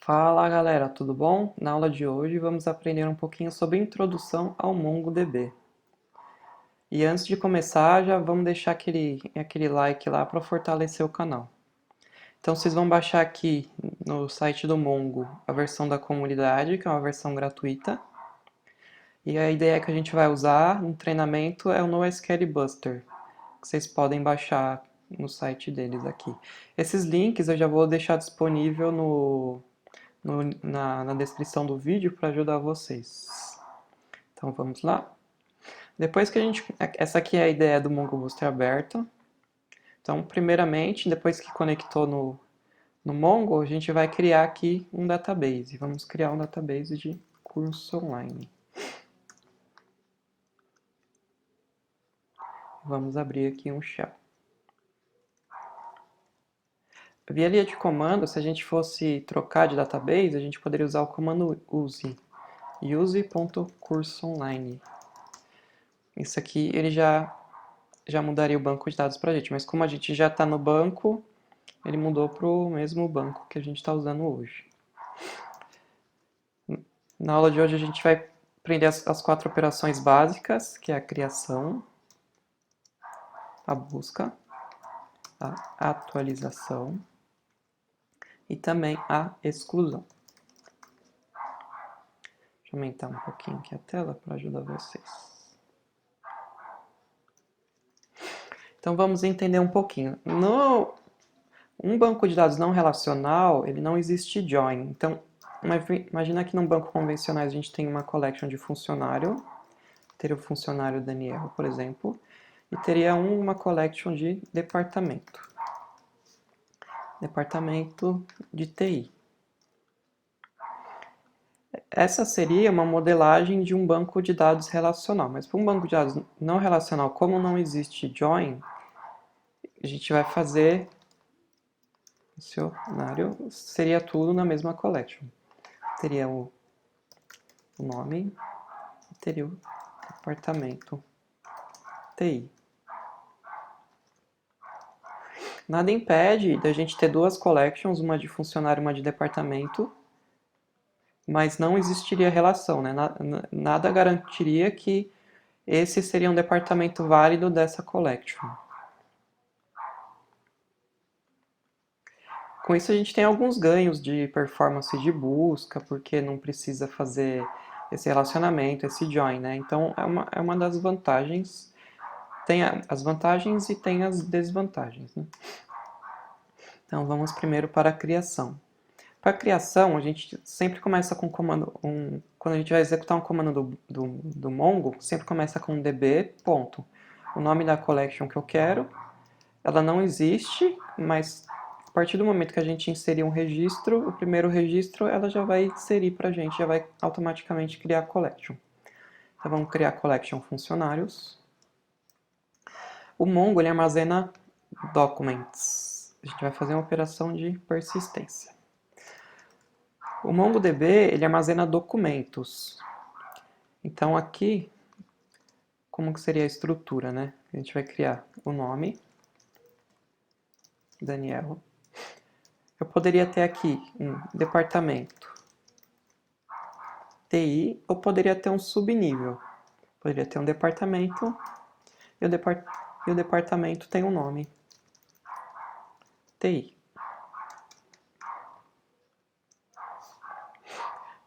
Fala galera, tudo bom? Na aula de hoje vamos aprender um pouquinho sobre a introdução ao MongoDB. E antes de começar, já vamos deixar aquele like lá para fortalecer o canal. Então vocês vão baixar aqui no site do Mongo a versão da comunidade, que é uma versão gratuita. E a ideia que a gente vai usar no treinamento é o NoSQL Buster, que vocês podem baixar no site deles aqui. Esses links eu já vou deixar disponível na descrição do vídeo para ajudar vocês. Então vamos lá. Depois que essa aqui é a ideia do Mongo Booster aberto. Então, primeiramente, depois que conectou no Mongo, a gente vai criar aqui um database. Vamos criar um database de curso online. Vamos abrir aqui um shell. Via linha de comando, se a gente fosse trocar de database, a gente poderia usar o comando use. use.cursoonline. Isso aqui ele já mudaria o banco de dados para a gente, mas como a gente já está no banco, ele mudou para o mesmo banco que a gente está usando hoje. Na aula de hoje a gente vai aprender as 4 operações básicas, que é a criação, a busca, a atualização e também a exclusão. Deixa eu aumentar um pouquinho aqui a tela para ajudar vocês. Então vamos entender um pouquinho. Um banco de dados não relacional, ele não existe join. Então, imagina que num banco convencional a gente tem uma collection de funcionário, teria o funcionário Daniel, por exemplo, e teria uma collection de departamento. Departamento de TI. Essa seria uma modelagem de um banco de dados relacional, mas para um banco de dados não relacional, como não existe join, a gente vai fazer funcionário, seria tudo na mesma collection. Teria o nome e teria o departamento TI. Nada impede da gente ter duas collections, uma de funcionário e uma de departamento, mas não existiria relação, né? Nada garantiria que esse seria um departamento válido dessa collection. Com isso a gente tem alguns ganhos de performance de busca, porque não precisa fazer esse relacionamento, esse join, né? Então é uma das vantagens. Tem as vantagens e tem as desvantagens, né? Então vamos primeiro para a criação. Para a criação, a gente sempre começa com quando a gente vai executar um comando do Mongo, sempre começa com db, ponto. O nome da collection que eu quero, ela não existe, mas a partir do momento que a gente inserir um registro, o primeiro registro, ela já vai inserir para a gente, já vai automaticamente criar a collection. Então vamos criar a collection funcionários. O Mongo ele armazena documents. A gente vai fazer uma operação de persistência. O MongoDB ele armazena documentos. Então aqui, como que seria a estrutura, né? A gente vai criar o nome, Daniel. Eu poderia ter aqui um departamento TI, ou poderia ter um subnível. Poderia ter um departamento e o departamento tem um nome, TI.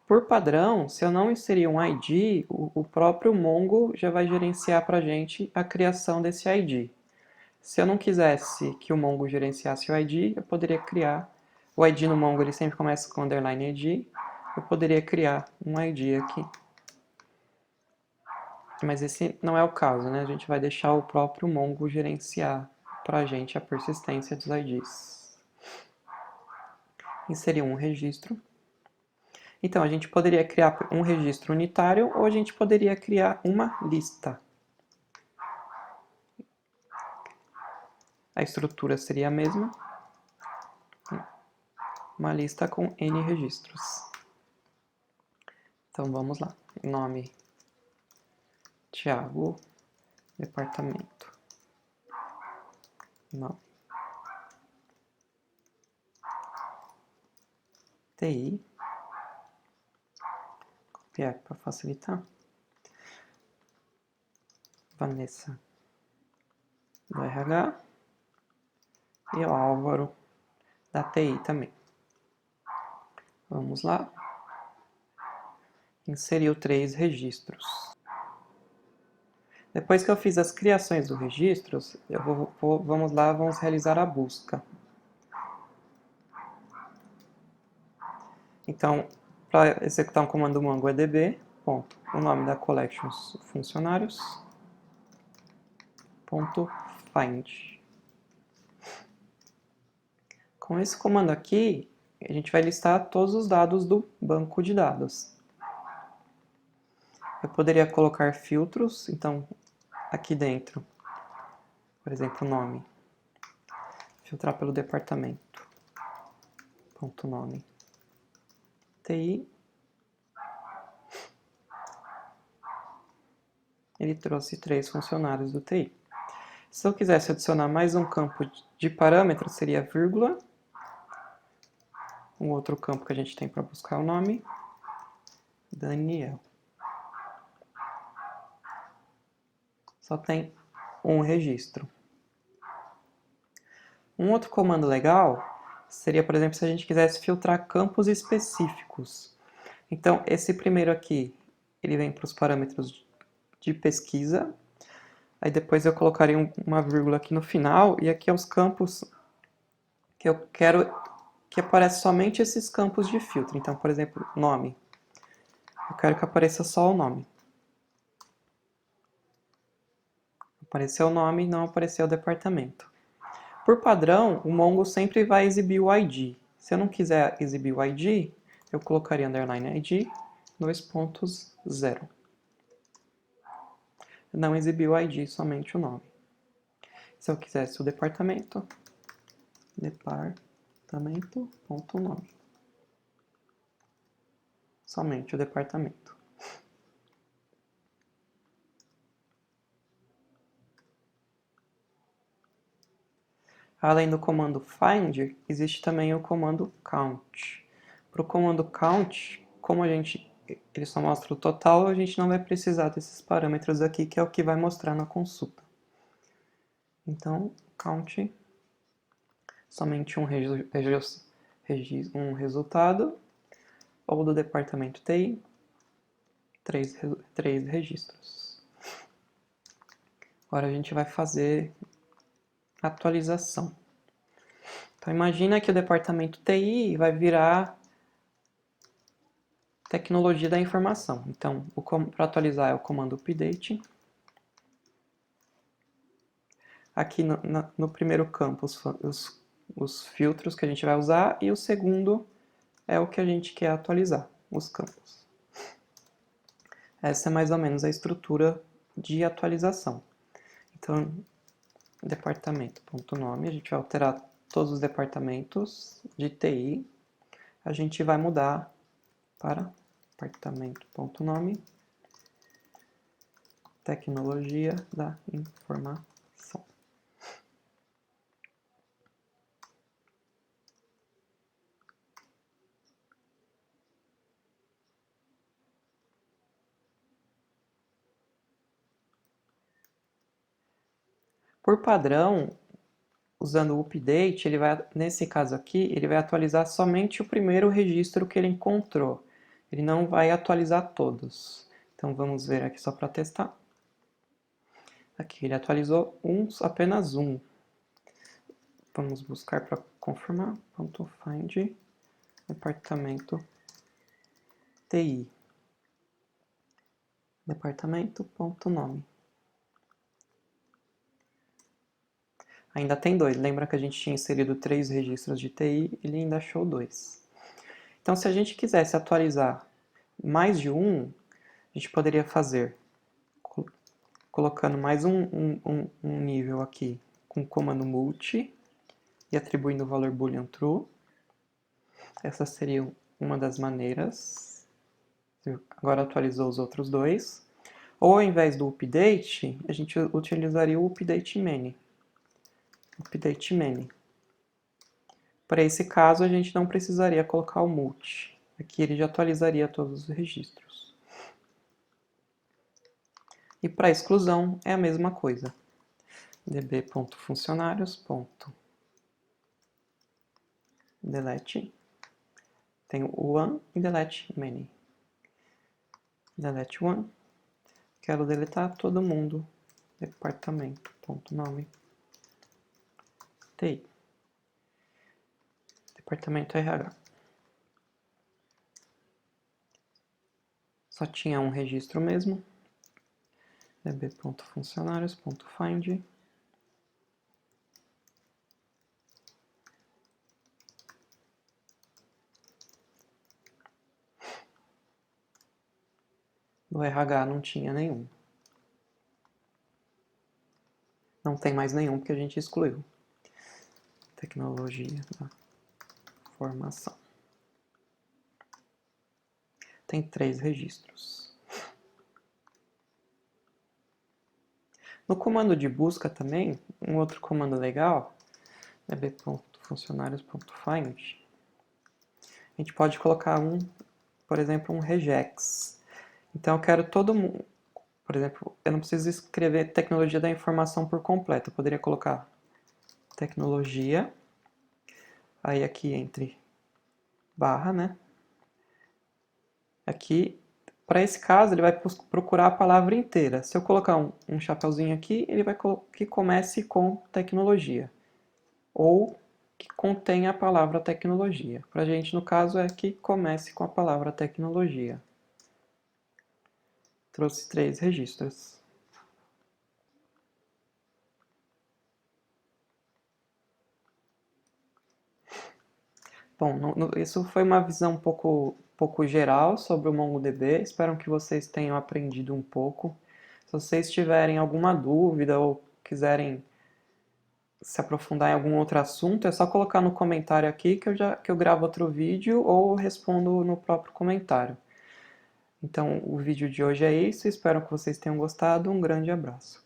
Por padrão, se eu não inserir um ID, o próprio Mongo já vai gerenciar para a gente a criação desse ID. Se eu não quisesse que o Mongo gerenciasse o ID, eu poderia criar... O ID no Mongo ele sempre começa com underline ID. Eu poderia criar um ID aqui. Mas esse não é o caso, né? A gente vai deixar o próprio Mongo gerenciar para a gente a persistência dos IDs. Inserir um registro. Então, a gente poderia criar um registro unitário ou a gente poderia criar uma lista. A estrutura seria a mesma. Uma lista com N registros. Então, vamos lá. Nome, Thiago, departamento. Não. TI. Copiar para facilitar. Vanessa do RH. E o Álvaro da TI também. Vamos lá. Inseriu 3 registros. Depois que eu fiz as criações dos registros, vamos lá, vamos realizar a busca. Então, para executar um comando MongoDB, ponto, o nome da collection funcionários, ponto find. Com esse comando aqui, a gente vai listar todos os dados do banco de dados. Eu poderia colocar filtros, então aqui dentro, por exemplo, nome. Filtrar pelo departamento. Ponto nome. TI. Ele trouxe 3 funcionários do TI. Se eu quisesse adicionar mais um campo de parâmetro, seria vírgula. Um outro campo que a gente tem para buscar o nome. Daniel. Só tem um registro. Um outro comando legal seria, por exemplo, se a gente quisesse filtrar campos específicos. Então, esse primeiro aqui, ele vem para os parâmetros de pesquisa. Aí depois eu colocaria uma vírgula aqui no final, e aqui é os campos que eu quero que apareça somente esses campos de filtro. Então, por exemplo, nome. Eu quero que apareça só o nome. Apareceu o nome, não apareceu o departamento. Por padrão, o Mongo sempre vai exibir o ID. Se eu não quiser exibir o ID, eu colocaria underline ID 2.0. Não exibiu o ID, somente o nome. Se eu quisesse o departamento, departamento.nome. Somente o departamento. Além do comando find, existe também o comando count. Para o comando count, como ele só mostra o total, a gente não vai precisar desses parâmetros aqui, que é o que vai mostrar na consulta. Então, count, somente um resultado, ou do departamento TI, 3 registros. Agora a gente vai fazer atualização. Então imagina que o departamento TI vai virar tecnologia da informação. Então, para atualizar é o comando update. Aqui no primeiro campo, os filtros que a gente vai usar, e o segundo é o que a gente quer atualizar, os campos. Essa é mais ou menos a estrutura de atualização. Então, departamento.nome, a gente vai alterar todos os departamentos de TI. A gente vai mudar para departamento.nome, tecnologia da informação. Por padrão, usando o update, nesse caso aqui, ele vai atualizar somente o primeiro registro que ele encontrou. Ele não vai atualizar todos. Então vamos ver aqui só para testar. Aqui ele atualizou apenas um. Vamos buscar para confirmar. .find departamento TI. Departamento.nome. Ainda tem 2. Lembra que a gente tinha inserido 3 registros de TI, ele ainda achou 2. Então, se a gente quisesse atualizar mais de um, a gente poderia fazer colocando mais um nível aqui com o comando multi e atribuindo o valor boolean true. Essa seria uma das maneiras. Agora atualizou os outros 2. Ou ao invés do update, a gente utilizaria o update many. Update many. Para esse caso, a gente não precisaria colocar o multi. Aqui ele já atualizaria todos os registros. E para exclusão é a mesma coisa. db.funcionários.delete. Tem o one e delete many. Delete one. Quero deletar todo mundo. Departamento.nome. TI. Departamento RH. Só tinha um registro mesmo. db.funcionários.find. Do RH não tinha nenhum. Não tem mais nenhum porque a gente excluiu. Tecnologia da formação. Tem 3 registros. No comando de busca também, um outro comando legal, db.funcionários.find, a gente pode colocar por exemplo, um regex. Então eu quero todo mundo, por exemplo, eu não preciso escrever tecnologia da informação por completo, eu poderia colocar tecnologia, aí aqui entre barra, né? Aqui, para esse caso, ele vai procurar a palavra inteira. Se eu colocar um chapeuzinho aqui, ele vai que comece com tecnologia. Ou que contenha a palavra tecnologia. Para a gente, no caso, é que comece com a palavra tecnologia. Trouxe 3 registros. Bom, isso foi uma visão um pouco geral sobre o MongoDB. Espero que vocês tenham aprendido um pouco. Se vocês tiverem alguma dúvida ou quiserem se aprofundar em algum outro assunto, é só colocar no comentário aqui que eu gravo outro vídeo ou respondo no próprio comentário. Então, o vídeo de hoje é isso. Espero que vocês tenham gostado. Um grande abraço.